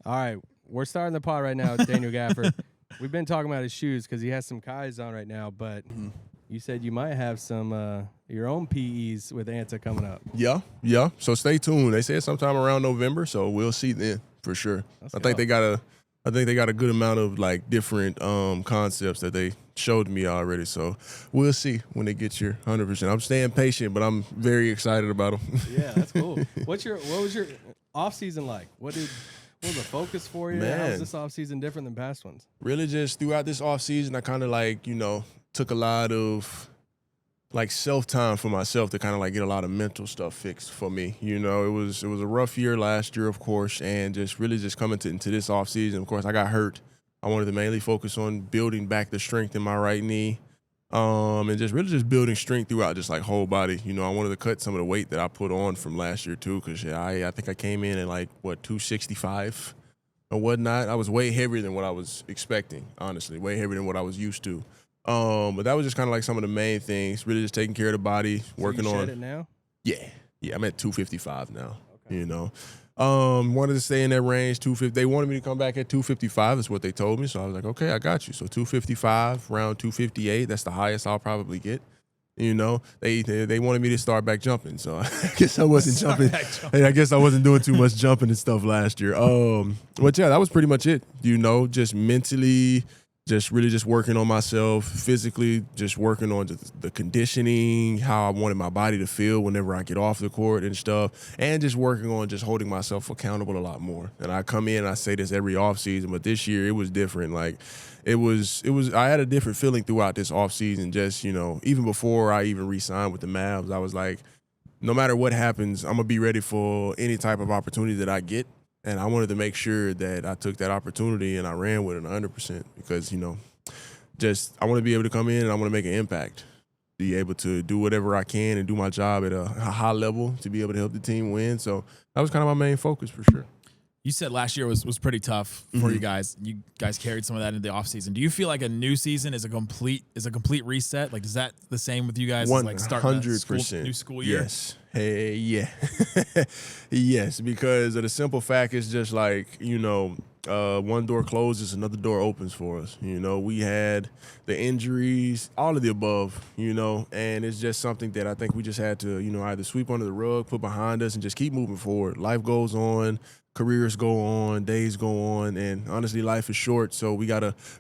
All right, we're starting the pod right now with Daniel Gafford. We've been talking about his shoes because he has some Kais on right now, but you said you might have some your own PEs with Anta coming up. Yeah. So stay tuned. They said sometime around November, so we'll see then for sure. I think they got a good amount of like different concepts that they showed me already. So we'll see when they get here 100%. I'm staying patient, but I'm very excited about them. Yeah, that's cool. What was your off season like? What was the focus for you? Man. How's this off season different than past ones? Really just throughout this off season, I kind of like, took a lot of like self-time for myself to kind of like get a lot of mental stuff fixed for me. It was a rough year last year, of course, and just really just coming into this off season. Of course, I got hurt. I wanted to mainly focus on building back the strength in my right knee, and just really just building strength throughout just like whole body. I wanted to cut some of the weight that I put on from last year too, because I think I came in at like 265 or whatnot. I was way heavier than what I was expecting, honestly, way heavier than what I was used to. But that was just kind of like some of the main things, really just taking care of the body, working so you on. shed it now? Yeah, I'm at 255 now. Okay. Wanted to stay in that range, 250. They wanted me to come back at 255 is what they told me. So I was like, okay, I got you. So 255, round 258, that's the highest I'll probably get. They wanted me to start back jumping. So I guess I wasn't jumping. I guess I wasn't doing too much jumping and stuff last year. But yeah, that was pretty much it. Just mentally, just really just working on myself, physically, just working on the conditioning, how I wanted my body to feel whenever I get off the court and stuff, and just working on just holding myself accountable a lot more. And I come in and I say this every offseason, but this year it was different. Like it was I had a different feeling throughout this offseason. Just, even before I even re-signed with the Mavs, I was like, no matter what happens, I'm gonna be ready for any type of opportunity that I get. And I wanted to make sure that I took that opportunity and I ran with it 100% because, I want to be able to come in and I want to make an impact, be able to do whatever I can and do my job at a high level to be able to help the team win. So that was kind of my main focus for sure. You said last year was pretty tough for you guys. You guys carried some of that into the offseason. Do you feel like a new season is a complete reset? Like, is that the same with you guys? 100%. New school year? Yes. Hey, yeah. Yes, because of the simple fact is just like, one door closes, another door opens for us. We had the injuries, all of the above, and it's just something that I think we just had to, either sweep under the rug, put behind us, and just keep moving forward. Life goes on. Careers go on, days go on, and honestly, life is short, so we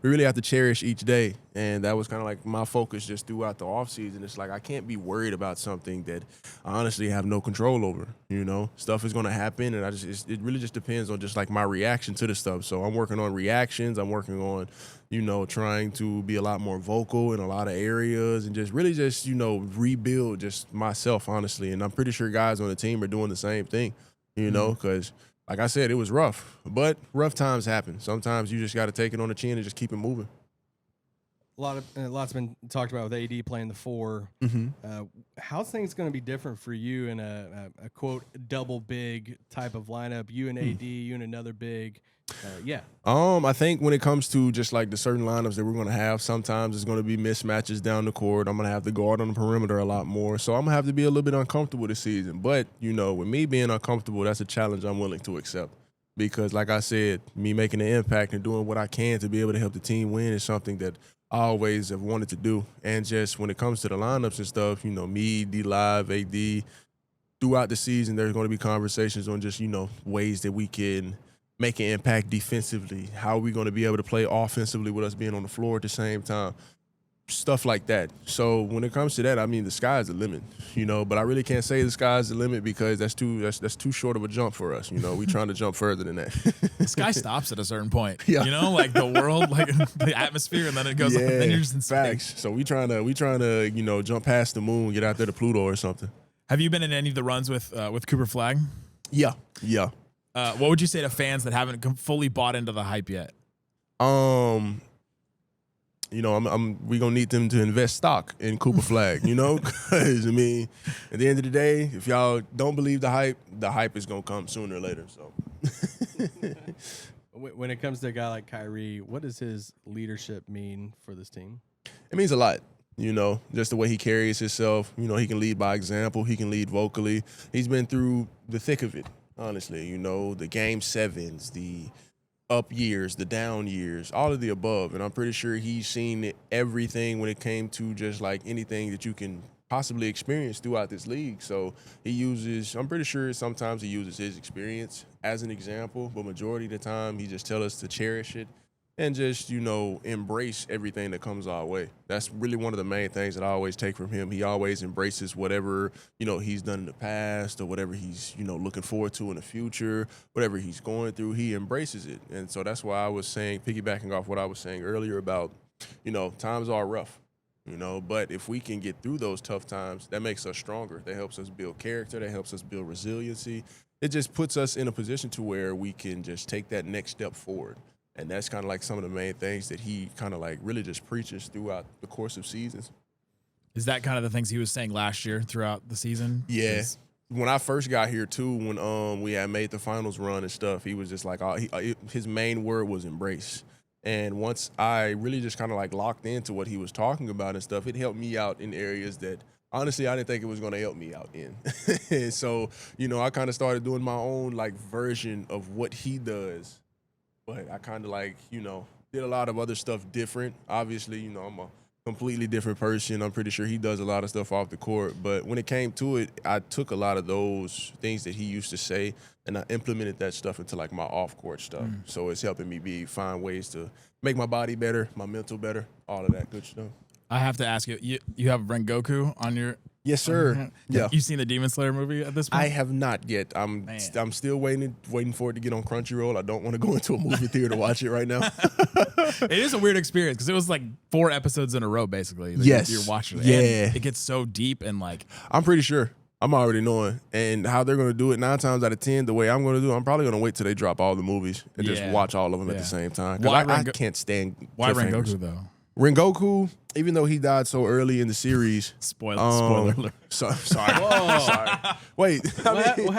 really have to cherish each day. And that was kind of like my focus just throughout the offseason. It's like I can't be worried about something that I honestly have no control over. Stuff is going to happen, and it really just depends on just like my reaction to the stuff. So I'm working on reactions. I'm working on, trying to be a lot more vocal in a lot of areas, and just really just rebuild just myself, honestly. And I'm pretty sure guys on the team are doing the same thing, because. Like I said, it was rough, but rough times happen. Sometimes you just got to take it on the chin and just keep it moving. Lots been talked about with AD playing the 4. How's things going to be different for you in a quote double big type of lineup? You and AD, you and another big. I think when it comes to just like the certain lineups that we're going to have, sometimes it's going to be mismatches down the court. I'm going to have to guard on the perimeter a lot more. So I'm going to have to be a little bit uncomfortable this season. But, with me being uncomfortable, that's a challenge I'm willing to accept. Because like I said, me making an impact and doing what I can to be able to help the team win is something that I always have wanted to do. And just when it comes to the lineups and stuff, me, D-Live, AD, throughout the season, there's going to be conversations on just, ways that we can make an impact defensively. How are we going to be able to play offensively with us being on the floor at the same time? Stuff like that. So when it comes to that, I mean, the sky's the limit, but I really can't say the sky's the limit because that's too short of a jump for us. We trying to jump further than that. The sky stops at a certain point, yeah. Like the world, like the atmosphere, and then it goes up, and then you're just in space. Facts. So we trying to, jump past the moon, get out there to Pluto or something. Have you been in any of the runs with Cooper Flagg? Yeah. What would you say to fans that haven't fully bought into the hype yet? We gonna need them to invest stock in Cooper Flagg, because I mean, at the end of the day, if y'all don't believe the hype is gonna come sooner or later. So, when it comes to a guy like Kyrie, what does his leadership mean for this team? It means a lot. Just the way he carries himself. He can lead by example. He can lead vocally. He's been through the thick of it. Honestly, the game sevens, the up years, the down years, all of the above. And I'm pretty sure he's seen everything when it came to just like anything that you can possibly experience throughout this league. So I'm pretty sure sometimes he uses his experience as an example, but majority of the time he just tells us to cherish it and just, embrace everything that comes our way. That's really one of the main things that I always take from him. He always embraces whatever, he's done in the past or whatever he's, looking forward to in the future, whatever he's going through, he embraces it. And so that's why I was saying, piggybacking off what I was saying earlier about, times are rough, but if we can get through those tough times, that makes us stronger. That helps us build character. That helps us build resiliency. It just puts us in a position to where we can just take that next step forward. And that's kind of like some of the main things that he kind of like really just preaches throughout the course of seasons. Is that kind of the things he was saying last year throughout the season? Yeah. When I first got here too, when we had made the finals run and stuff, he was just like, his main word was embrace. And once I really just kind of like locked into what he was talking about and stuff, it helped me out in areas that honestly I didn't think it was going to help me out in. And so, I kind of started doing my own like version of what he does. But I kind of like, did a lot of other stuff different. Obviously, I'm a completely different person. I'm pretty sure he does a lot of stuff off the court. But when it came to it, I took a lot of those things that he used to say and I implemented that stuff into like my off-court stuff. So it's helping me find ways to make my body better, my mental better, all of that good stuff. I have to ask you, you have Rengoku on your... Yes, sir. Yeah. You seen the Demon Slayer movie at this point? I have not yet. I'm still waiting for it to get on Crunchyroll. I don't want to go into a movie theater to watch it right now. It is a weird experience because it was like 4 episodes in a row, basically. Yes. You're watching it. Yeah. And it gets so deep and like... I'm pretty sure. I'm already knowing. And how they're going to do it 9 times out of 10, the way I'm going to do it, I'm probably going to wait till they drop all the movies and just watch all of them at the same time. Because I can't stand Why Rengoku, though? Rengoku, even though he died so early in the series. Spoiler alert. Sorry. Sorry. Wait. What happened?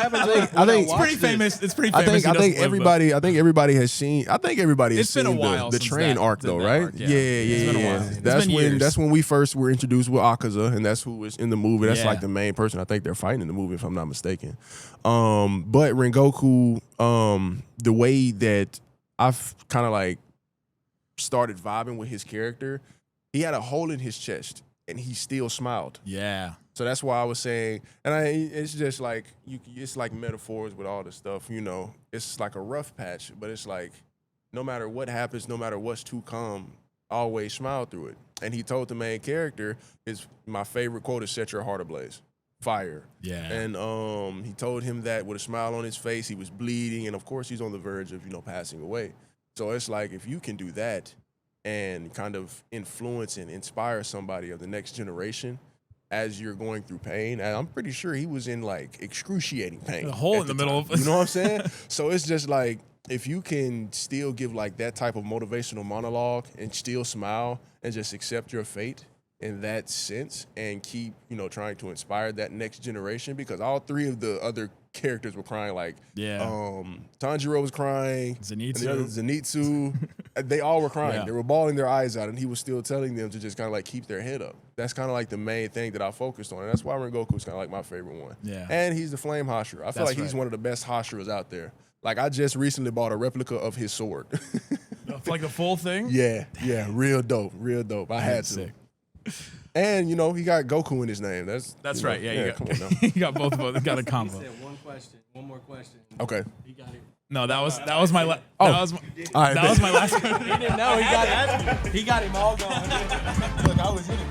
I think it's pretty famous. It's pretty famous. I think everybody has seen. I think everybody has seen the train arc though, right? Arc, yeah. That's when we first were introduced with Akaza, and that's who was in the movie. That's like the main person I think they're fighting in the movie, if I'm not mistaken. But Rengoku, the way that I've kind of like started vibing with his character, he had a hole in his chest and he still smiled. Yeah. So that's why I was saying, and it's just like it's like metaphors with all this stuff, It's like a rough patch, but it's like no matter what happens, no matter what's to come, always smile through it. And he told the main character, my favorite quote is "Set your heart ablaze." Fire. Yeah. And he told him that with a smile on his face. He was bleeding, and of course he's on the verge of passing away. So it's like if you can do that and kind of influence and inspire somebody of the next generation as you're going through pain, and I'm pretty sure he was in like excruciating pain. A hole in the middle of it. You know what I'm saying? So it's just like if you can still give like that type of motivational monologue and still smile and just accept your fate in that sense and keep, trying to inspire that next generation, because all 3 of the other characters were crying, like Tanjiro was crying, Zenitsu, they all were crying. They were bawling their eyes out, and he was still telling them to just kind of like keep their head up. That's kind of like the main thing that I focused on, and that's why Rengoku is kind of like my favorite one. Yeah. And he's the flame Hashira. I feel like he's one of the best Hashiras out there. Like I just recently bought a replica of his sword. Like the full thing? Yeah, real dope. I had to. Sick. And he got Goku in his name. That's right. Yeah, come on now. You got both of them. You got a combo. He said one more question. Okay. He got it. No, that was my last. All right, that was my last. He didn't know. He got it. He got him all going. Look, I was in it.